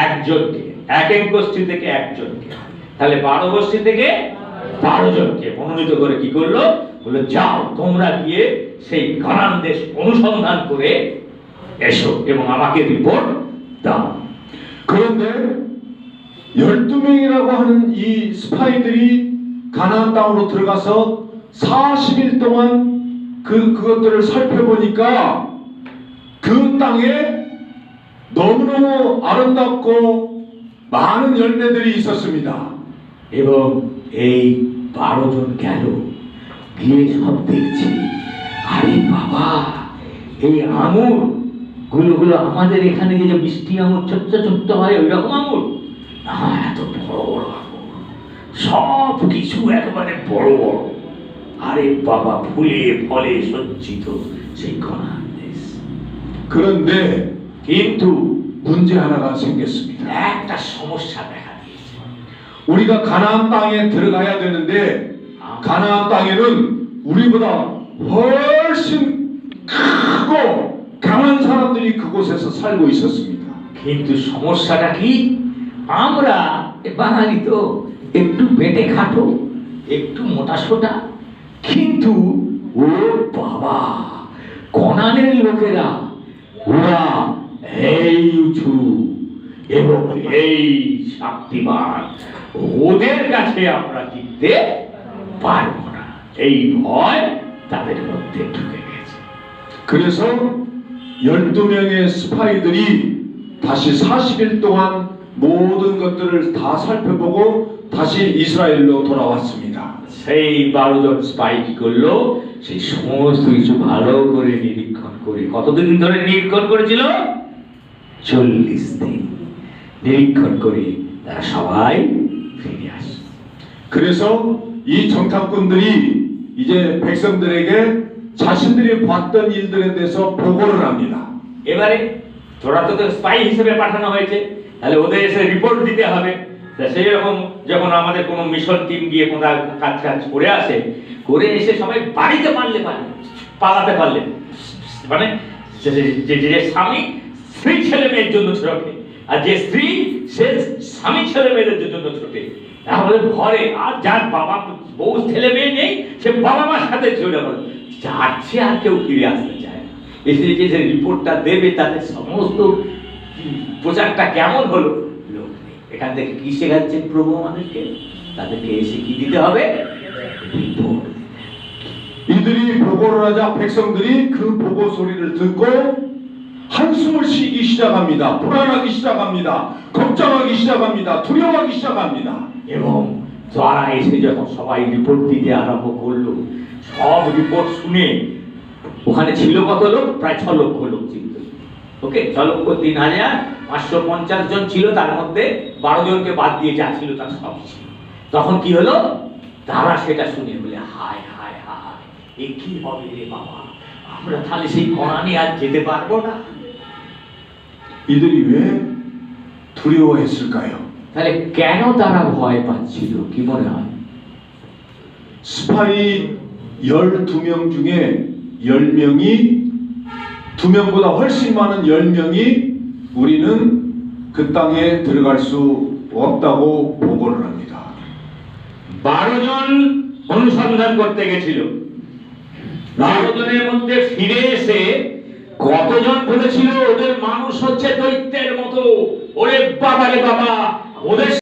একজনকে, এক এক গোষ্ঠী থেকে একজনকে, তাহলে 12 গোষ্ঠী থেকে 12 জনকে মনোনীত করে কি করলো, বললো যাও তোমরা গিয়ে সেই কানান দেশ অনুসন্ধান করে এসো এবং আমাকে রিপোর্ট দাও। 그런데 12명이라고 하는 이 스파이들이 가나안 땅으로 들어가서 40일 동안 그것들을 살펴보니까 그 땅에 너무너무 아름답고 많은 열매들이 있었습니다. এবং এই 12 জন গেল, গিয়ে সব দেখছি, আরে বাবা এই আঙুর গুলো আমাদের এখানে যে মিষ্টি আঙুর ছোট্ট ছোট্ট হয় ওই রকম আঙুর না, এত বড় বড় আঙুর, সব কিছু একেবারে বড় বড়, আরে বাবা ফুলে ফলে সজ্জিত সেই কানান দেশ। 그런데 কিন্তু 문제 하나가 생겼습니다. একটা সমস্যা দেখা দিয়েছে। 우리가 가나안 땅에 들어가야 되는데 가나안 땅에는 우리보다 훨씬 크고 강한 사람들이 그곳에서 살고 있었습니다. কিন্তু সমস্যাটা কি, আমরা বাঙালি তো একটু পেটে খাটো, একটু মোটা সোটা, কিন্তু ও বাবা কনানের লোকেরা ওরা এই উঁচু এবং এই শক্তিমান, ওদের কাছে আমরা জিততে পারবো না, এই ভয় তাদের মধ্যে ঢুকে গেছে। 그래서 12명의 스파이들이 다시 40일 동안 모든 것들을 다 살펴보고 다시 이스라엘로 돌아왔습니다. সেই 12 জন স্পাই কি করলো, সেই সমস্ত কিছু ভালো করে নিরীক্ষণ করে, কতদিন ধরে নিরীক্ষণ করেছিল, 40 দিন নিরীক্ষণ করে তারা সবাই ফিরে আসে। 그래서 이 정탐꾼들이 이제 백성들에게 자신들이 봤던 일들에 대해서 보고를 합니다. এবারে তোরা তো স্পাই হিসেবে পাঠানো হয়েছে, তাহলে ওদের এসে রিপোর্ট দিতে হবে। তা সেই রকম যখন আমাদের কোনো মিশন টিম গিয়ে কোনো কাজ করে আসে, করে এসে সবাই বাড়িতে পালাতে পারলে, মানে যে স্বামী স্ত্রী ছেলে মেয়ের জন্য ছোটে, আর যে স্ত্রী সে স্বামী ছেলে মেয়েদের জন্য ছোটে, তাহলে ঘরে আর যার বাবা বউ ছেলে মেয়ে নেই সে বাবা মার সাথে ঝরে পড়ে যাচ্ছে, আর কেউ ফিরে আসতে চায় না। এসে যে রিপোর্টটা দেবে তাদের সমস্ত প্রচারটা কেমন হলো, লোক নেই। এখান থেকে কি শেখাচ্ছেন প্রভু আমাদেরকে, তাদেরকে এসে কি দিতে হবে, রিপোর্ট। 이들이 보고를 하자 백성들이 그 보고 소리를 듣고 한숨을 쉬기 시작합니다. 불안하기 시작합니다. 걱정하기 시작합니다. 두려워하기 시작합니다. এবং যারা এসে যখন সবাই রিপোর্ট দিতে আরম্ভ করলো, সব রিপোর্ট শুনে ওখানে ছিল কত লোক, প্রায় 6 লক্ষ লোক ছিল। ওকে, 6,03,550 জন ছিল, তার মধ্যে 12 জনকে বাদ দিয়ে যা ছিল তার সব ছিল। তখন কি হলো, তারা সেটা শুনে বলে হায় হায় হায়, এ কি হবে রে বাবা, আমরা তাহলে সেই কনানে আর যেতে পারবো না। 이들이 왜 두려워했을까요? তাহলে কেন তারা ভয় পাচ্ছিল, কি মনে হয়? 스파이 12명 중에 10명이 2명보다 훨씬 많은 10명이 우리는 그 땅에 들어갈 수 없다고 보고를 합니다. 12 জন অনুসন্ধান করতে গেছিল, 12 জনের মধ্যে ফিরে এসে কতজন বলেছিল ওদের মানুষ হচ্ছে দৈত্যের মতো, ওরে বাবা রে বাবা, ওদের